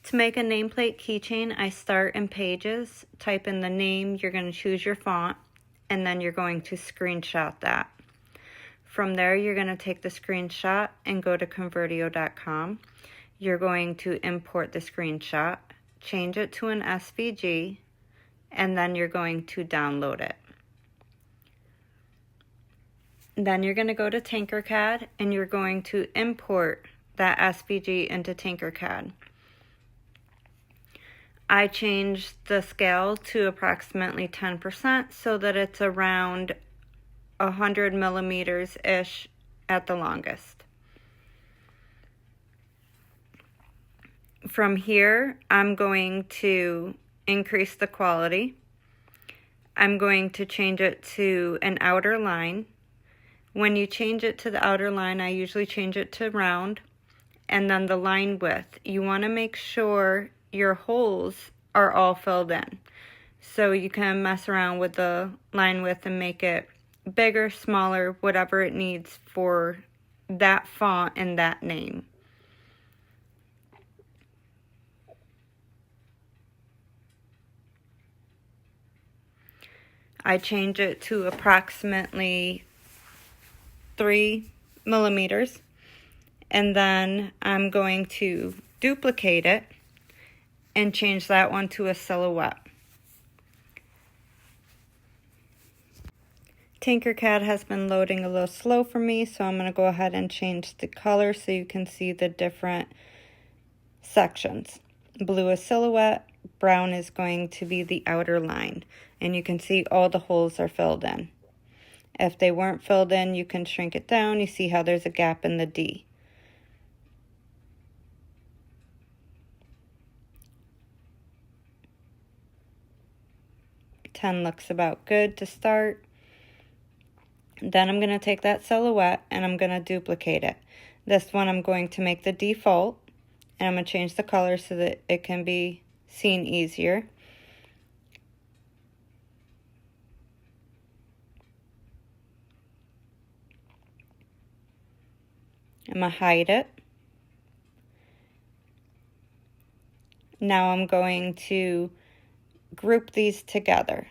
To make a nameplate keychain, I start in Pages, type in the name, you're going to choose your font, and then you're going to screenshot that. From there, you're going to take the screenshot and go to Convertio.com. You're going to import the screenshot, change it to an SVG, and then you're going to download it. Then you're going to go to Tinkercad and you're going to import that SVG into Tinkercad. I changed the scale to approximately 10% so that it's around 100 millimeters-ish at the longest. From here, I'm going to increase the quality. I'm going to change it to an outer line. When you change it to the outer line, I usually change it to round. And then the line width. You want to make sure your holes are all filled in. So you can mess around with the line width and make it bigger, smaller, whatever it needs for that font and that name. I change it to approximately 3 millimeters, and then I'm going to duplicate it and change that one to a silhouette. Tinkercad has been loading a little slow for me, so I'm going to go ahead and change the color so you can see the different sections. Blue is silhouette, brown is going to be the outer line, and you can see all the holes are filled in. If they weren't filled in, you can shrink it down. You see how there's a gap in the D. $10 looks about good to start. Then I'm going to take that silhouette and I'm going to duplicate it. This one I'm going to make the default, and I'm going to change the color so that it can be seen easier. I'm going to hide it. Now I'm going to group these together.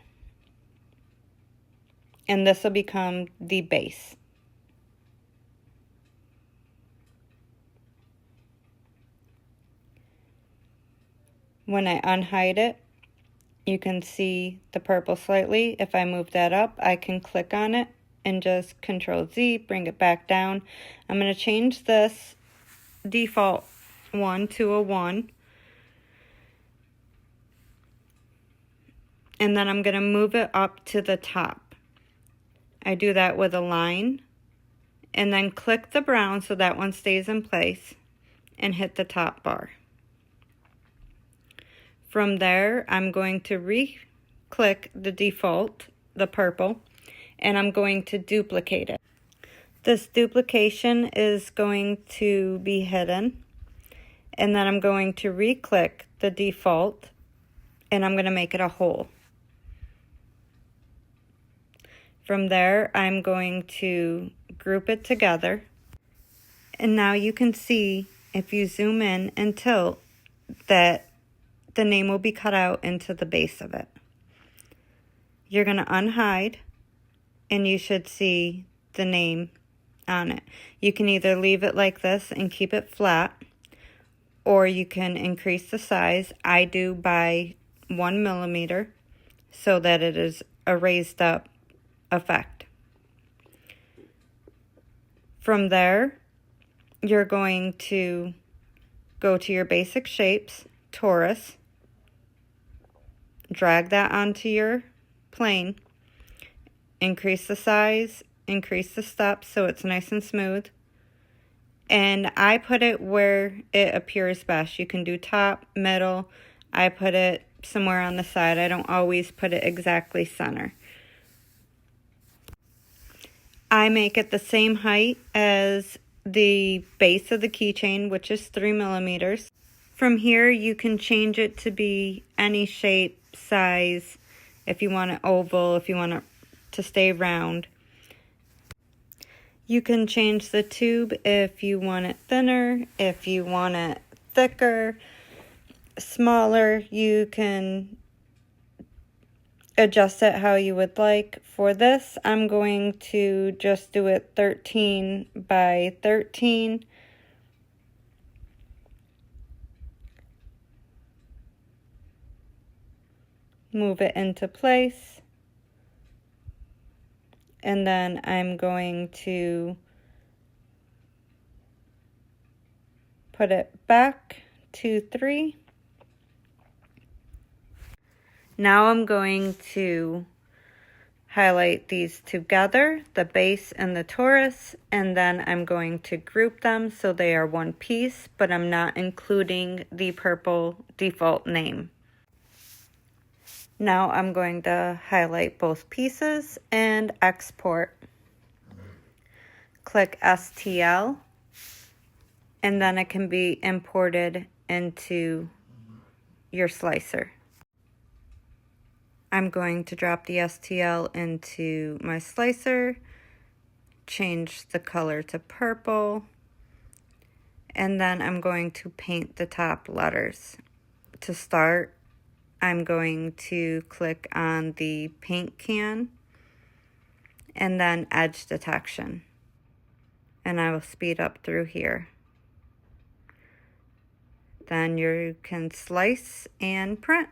And this will become the base. When I unhide it, you can see the purple slightly. If I move that up, I can click on it and just Control Z, bring it back down. I'm going to change this default one to a 1. And then I'm going to move it up to the top. I do that with a line, and then click the brown so that one stays in place, and hit the top bar. From there, I'm going to re-click the default, the purple, and I'm going to duplicate it. This duplication is going to be hidden, and then I'm going to re-click the default, and I'm going to make it a hole. From there, I'm going to group it together. And now you can see, if you zoom in and tilt, that the name will be cut out into the base of it. You're going to unhide, and you should see the name on it. You can either leave it like this and keep it flat, or you can increase the size. I do by 1 millimeter so that it is a raised up effect. From there, you're going to go to your basic shapes, torus, drag that onto your plane, increase the size, increase the steps so it's nice and smooth, and I put it where it appears best. You can do top, middle. I put it somewhere on the side. I don't always put it exactly center. I make it the same height as the base of the keychain, which is 3 millimeters. From here, you can change it to be any shape, size, if you want it oval, if you want it to stay round. You can change the tube if you want it thinner, if you want it thicker. smaller, you can adjust it how you would like. For this, I'm going to just do it 13 by 13. Move it into place. And then I'm going to put it back to 3. Now I'm going to highlight these together, the base and the torus, and then I'm going to group them so they are one piece, but I'm not including the purple default name. Now I'm going to highlight both pieces and export. Click STL, and then it can be imported into your slicer. I'm going to drop the STL into my slicer, change the color to purple, and then I'm going to paint the top letters. To start, I'm going to click on the paint can and then edge detection, and I will speed up through here. Then you can slice and print.